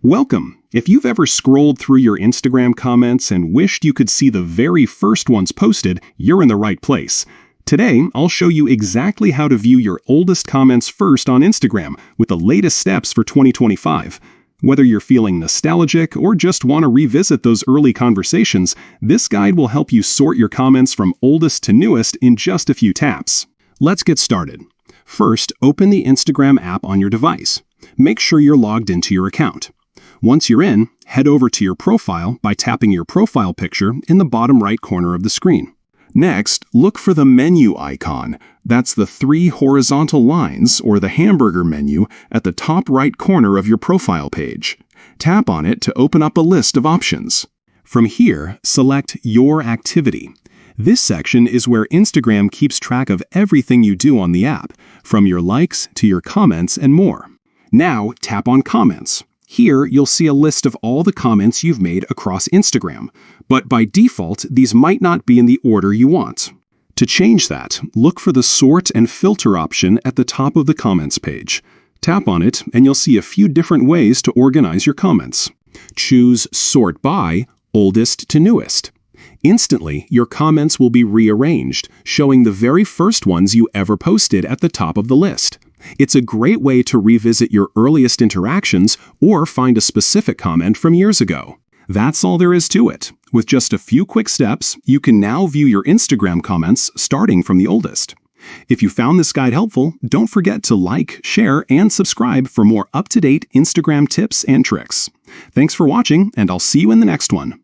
Welcome! If you've ever scrolled through your Instagram comments and wished you could see the very first ones posted, you're in the right place. Today, I'll show you exactly how to view your oldest comments first on Instagram with the latest steps for 2025. Whether you're feeling nostalgic or just want to revisit those early conversations, this guide will help you sort your comments from oldest to newest in just a few taps. Let's get started. First, open the Instagram app on your device. Make sure you're logged into your account. Once you're in, head over to your profile by tapping your profile picture in the bottom right corner of the screen. Next, look for the menu icon. That's the three horizontal lines, or the hamburger menu, at the top right corner of your profile page. Tap on it to open up a list of options. From here, select Your Activity. This section is where Instagram keeps track of everything you do on the app, from your likes to your comments and more. Now, tap on Comments. Here, you'll see a list of all the comments you've made across Instagram, but by default, these might not be in the order you want. To change that, look for the Sort and Filter option at the top of the Comments page. Tap on it, and you'll see a few different ways to organize your comments. Choose Sort by Oldest to Newest. Instantly, your comments will be rearranged, showing the very first ones you ever posted at the top of the list. It's a great way to revisit your earliest interactions or find a specific comment from years ago. That's all there is to it. With just a few quick steps, you can now view your Instagram comments starting from the oldest. If you found this guide helpful, don't forget to like, share, and subscribe for more up-to-date Instagram tips and tricks. Thanks for watching, and I'll see you in the next one.